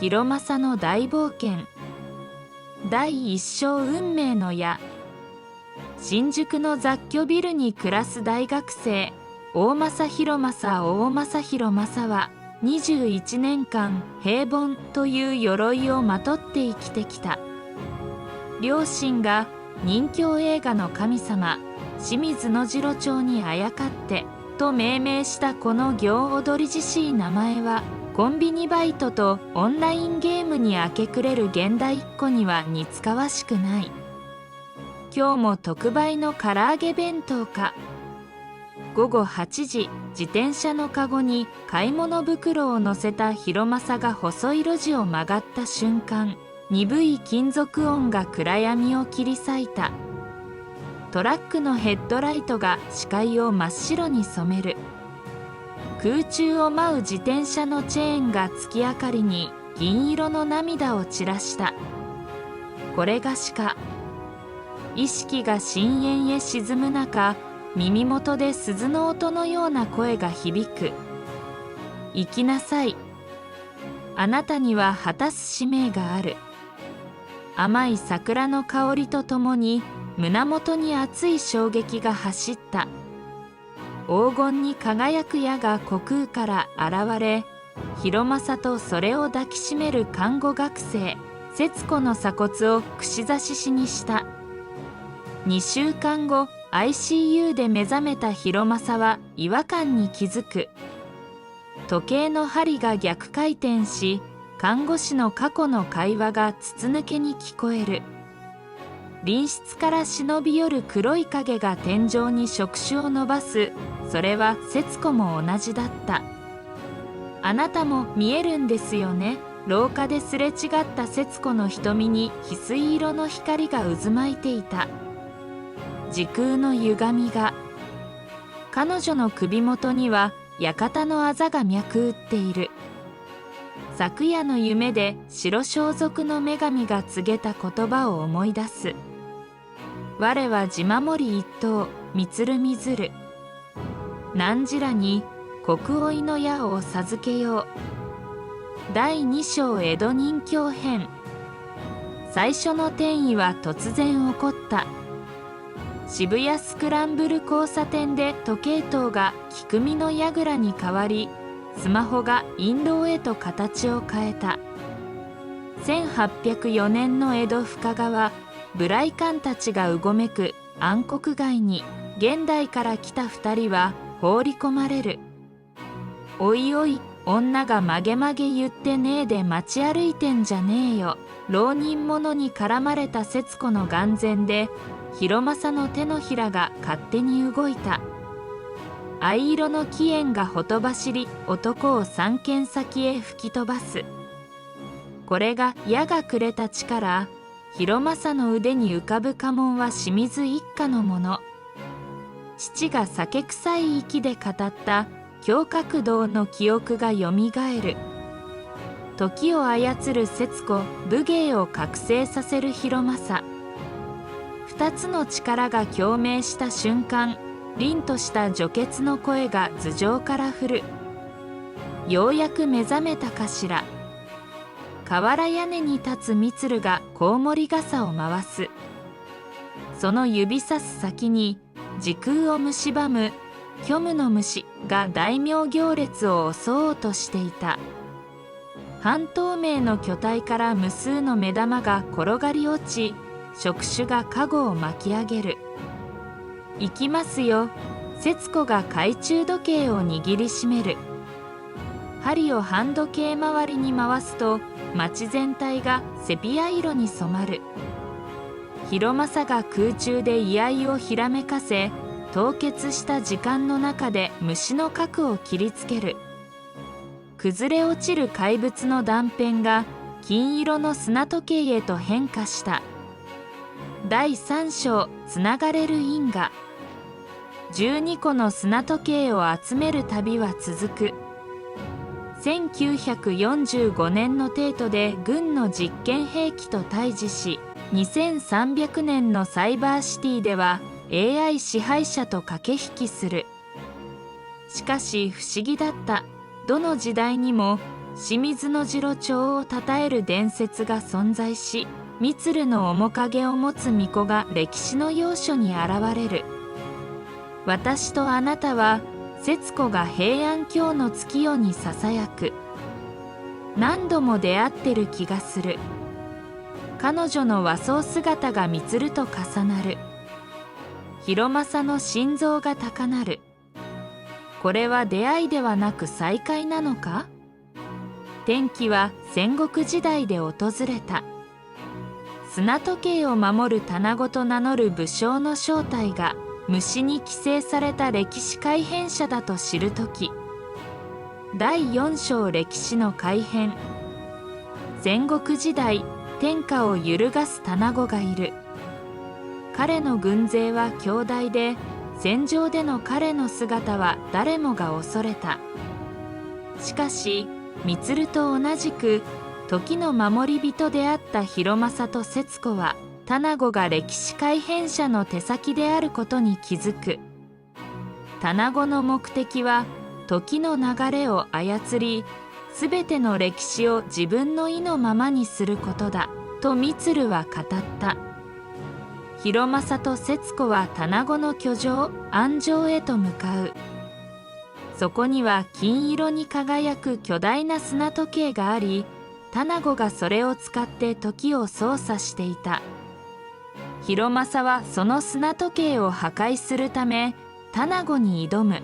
広政の大冒険。第一章運命の矢。新宿の雑居ビルに暮らす大学生、大政広政は、21年間平凡という鎧をまとって生きてきた。両親が任侠映画の神様、清水野次郎長にあやかってと命名したこの行踊りじしい名前は、コンビニバイトとオンラインゲームに明け暮れる現代っ子には似つかわしくない。今日も特売の唐揚げ弁当か。午後8時、自転車のかごに買い物袋を乗せた広政が細い路地を曲がった瞬間、鈍い金属音が暗闇を切り裂いた。トラックのヘッドライトが視界を真っ白に染める。空中を舞う自転車のチェーンが月明かりに銀色の涙を散らした。これがしか。意識が深淵へ沈む中、耳元で鈴の音のような声が響く。生きなさい。あなたには果たす使命がある。甘い桜の香りとともに胸元に熱い衝撃が走った。黄金に輝く矢が虚空から現れ、広政とそれを抱きしめる看護学生、節子の鎖骨を串刺しにした。2週間後、ICU で目覚めた広政は違和感に気づく。時計の針が逆回転し、看護師の過去の会話が筒抜けに聞こえる。隣室から忍び寄る黒い影が天井に触手を伸ばす。それは節子も同じだった。あなたも見えるんですよね。廊下ですれ違った節子の瞳に翡翠色の光が渦巻いていた。時空の歪みが。彼女の首元には館のあざが脈打っている。昨夜の夢で白装束の女神が告げた言葉を思い出す。我は地守り一等、満みずる。汝らに国追いの矢を授けよう。第2章江戸任侠編。最初の転移は突然起こった。渋谷スクランブル交差点で時計塔が菊見の櫓に変わり、スマホが印籠へと形を変えた。1804年の江戸深川、無頼漢たちがうごめく暗黒街に現代から来た2人は放り込まれる。おいおい、女が曲げ曲げ言ってねえで街歩いてんじゃねえよ。浪人者に絡まれた節子の眼前で広政の手のひらが勝手に動いた。藍色の気焰がほとばしり、男を3軒先へ吹き飛ばす。これが矢がくれた力。広政の腕に浮かぶ家紋は清水一家のもの。父が酒臭い息で語った胸郭道の記憶がよみがえる。時を操る節子、武芸を覚醒させる広政。2つの力が共鳴した瞬間、凛とした女傑の声が頭上から降る。ようやく目覚めたかしら。瓦屋根に立つ満がコウモリ傘を回す。その指さす先に時空を蝕む虚無の虫が大名行列を襲おうとしていた。半透明の巨体から無数の目玉が転がり落ち、触手がカゴを巻き上げる。行きますよ。節子が懐中時計を握りしめる。針を半時計回りに回すと街全体がセピア色に染まる。広政が空中で居合をひらめかせ、凍結した時間の中で虫の核を切りつける。崩れ落ちる怪物の断片が金色の砂時計へと変化した。第3章つながれる因果。12個の砂時計を集める旅は続く。1945年の帝都で軍の実験兵器と対峙し、2300年のサイバーシティでは AI 支配者と駆け引きする。しかし不思議だった。どの時代にも清水の次郎長を称える伝説が存在し、満の面影を持つ巫女が歴史の要所に現れる。私とあなたは節子が平安京の月夜にささやく。何度も出会ってる気がする。彼女の和装姿が満と重なる。広政の心臓が高鳴る。これは出会いではなく再会なのか。転機は戦国時代で訪れた。砂時計を守る棚子と名乗る武将の正体が虫に寄生された歴史改変者だと知るとき、第4章歴史の改変。戦国時代、天下を揺るがす棚子がいる。彼の軍勢は強大で、戦場での彼の姿は誰もが恐れた。しかし、満と同じく時の守り人であった広政と節子は、棚子が歴史改変者の手先であることに気づく。棚子の目的は時の流れを操り、すべての歴史を自分の意のままにすることだと満は語った。広政と節子は棚子の居城安城へと向かう。そこには金色に輝く巨大な砂時計があり、棚子がそれを使って時を操作していた。広政はその砂時計を破壊するため棚子に挑む。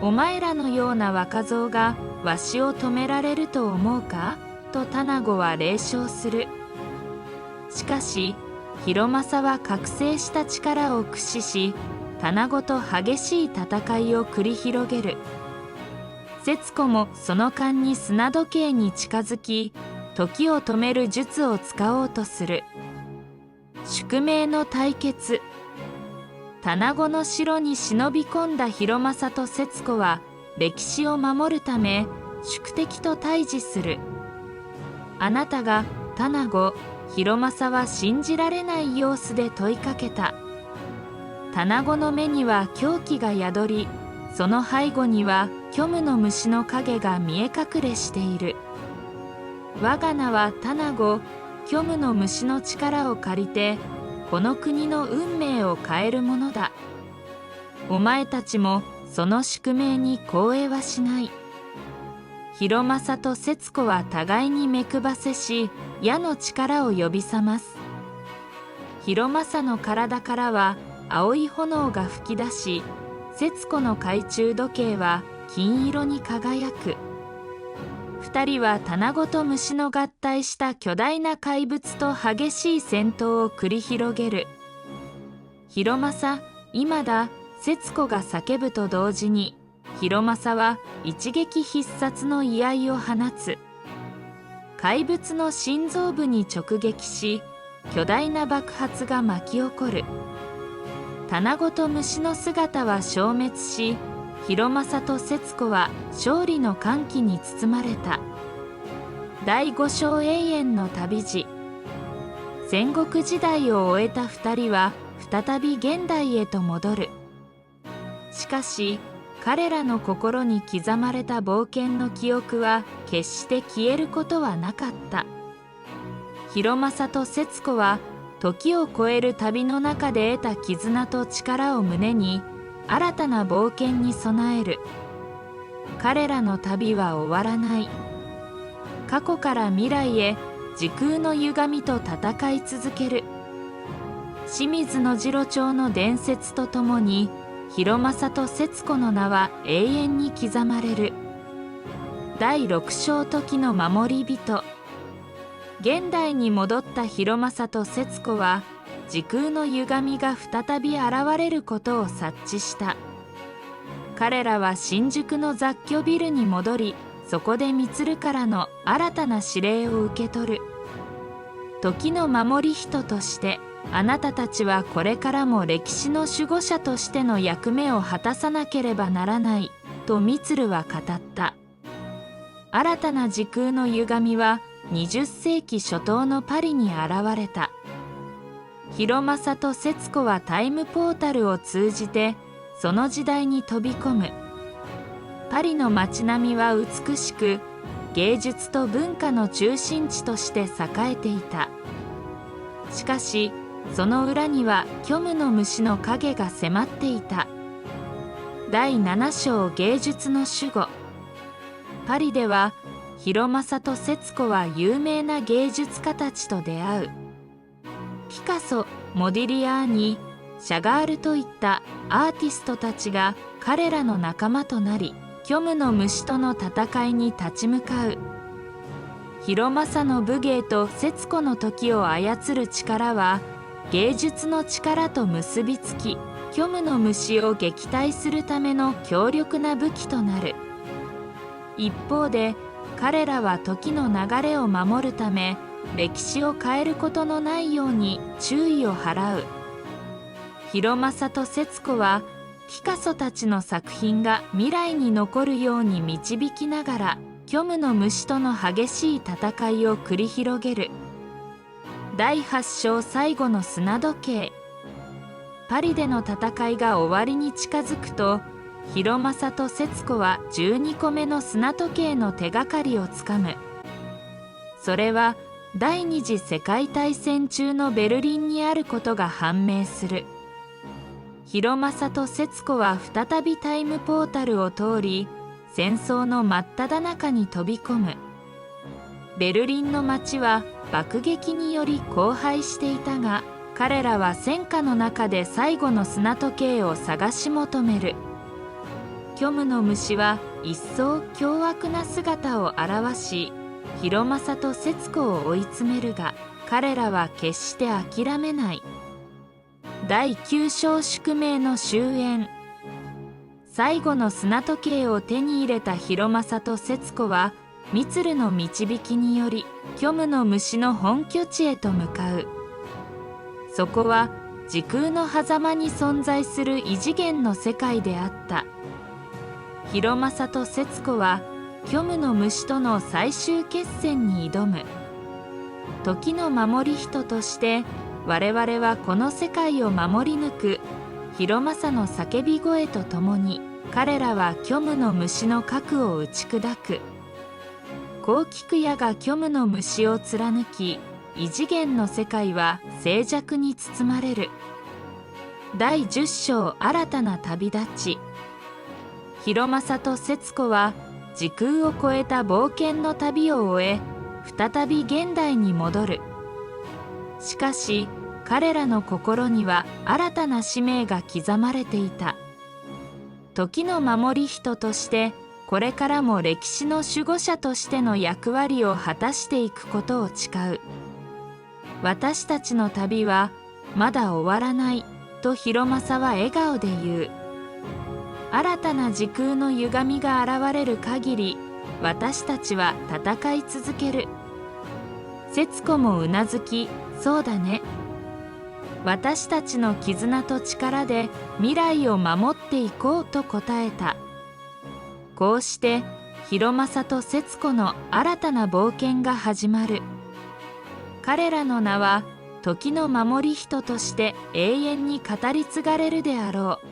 お前らのような若造がわしを止められると思うかと棚子は冷笑する。しかし広政は覚醒した力を駆使し、棚子と激しい戦いを繰り広げる。節子もその間に砂時計に近づき、時を止める術を使おうとする。宿命の対決。棚子の城に忍び込んだ広政と節子は歴史を守るため宿敵と対峙する。あなたが棚子、広政は信じられない様子で問いかけた。棚子の目には狂気が宿り、その背後には虚無の虫の影が見え隠れしている。我が名は棚子、虚無の虫の力を借りてこの国の運命を変えるものだ。お前たちもその宿命に光栄はしない。広政と節子は互いに目配せし、矢の力を呼び覚ます。広政の体からは青い炎が噴き出し、節子の懐中時計は金色に輝く。二人は棚子と虫の合体した巨大な怪物と激しい戦闘を繰り広げる。広政、今だ、節子が叫ぶと同時に、広政は一撃必殺の居合を放つ。怪物の心臓部に直撃し、巨大な爆発が巻き起こる。棚子と虫の姿は消滅し、広政と節子は勝利の歓喜に包まれた。第5章永遠の旅路。戦国時代を終えた2人は再び現代へと戻る。しかし彼らの心に刻まれた冒険の記憶は決して消えることはなかった。広政と節子は時を超える旅の中で得た絆と力を胸に新たな冒険に備える。彼らの旅は終わらない。過去から未来へ時空の歪みと戦い続ける。清水の次郎長の伝説とともに広政と節子の名は永遠に刻まれる。第6章時の守り人。現代に戻った広政と節子は時空の歪みが再び現れることを察知した。彼らは新宿の雑居ビルに戻り、そこで満からの新たな指令を受け取る。時の守り人としてあなたたちはこれからも歴史の守護者としての役目を果たさなければならないと満は語った。新たな時空の歪みは20世紀初頭のパリに現れた。広政と節子はタイムポータルを通じてその時代に飛び込む。パリの街並みは美しく、芸術と文化の中心地として栄えていた。しかしその裏には虚無の虫の影が迫っていた。第7章芸術の守護。パリでは広政と節子は有名な芸術家たちと出会う。ピカソ、モディリアーニ、シャガールといったアーティストたちが彼らの仲間となり、虚無の虫との戦いに立ち向かう。広政の武芸と節子の時を操る力は芸術の力と結びつき、虚無の虫を撃退するための強力な武器となる。一方で彼らは時の流れを守るため、歴史を変えることのないように注意を払う。広政と節子はピカソたちの作品が未来に残るように導きながら、虚無の虫との激しい戦いを繰り広げる。第8章最後の砂時計。パリでの戦いが終わりに近づくと、広政と節子は12個目の砂時計の手がかりをつかむ。それは第二次世界大戦中のベルリンにあることが判明する。広政と節子は再びタイムポータルを通り、戦争の真っ只中に飛び込む。ベルリンの街は爆撃により荒廃していたが、彼らは戦火の中で最後の砂時計を探し求める。虚無の虫は一層凶悪な姿を現し、広政と節子を追い詰めるが、彼らは決して諦めない。第9章宿命の終焉。最後の砂時計を手に入れた広政と節子は、満鶴の導きにより虚無の虫の本拠地へと向かう。そこは時空の狭間に存在する異次元の世界であった。広政と節子は虚無の虫との最終決戦に挑む。時の守り人として我々はこの世界を守り抜く。広政の叫び声とともに彼らは虚無の虫の核を打ち砕く。黄菊屋が虚無の虫を貫き、異次元の世界は静寂に包まれる。第10章新たな旅立ち。広政と節子は時空を超えた冒険の旅を終え、再び現代に戻る。しかし彼らの心には新たな使命が刻まれていた。時の守り人としてこれからも歴史の守護者としての役割を果たしていくことを誓う。私たちの旅はまだ終わらないと広政は笑顔で言う。新たな時空の歪みが現れる限り、私たちは戦い続ける。節子もうなずき、そうだね。私たちの絆と力で未来を守っていこうと答えた。こうして広政と節子の新たな冒険が始まる。彼らの名は時の守り人として永遠に語り継がれるであろう。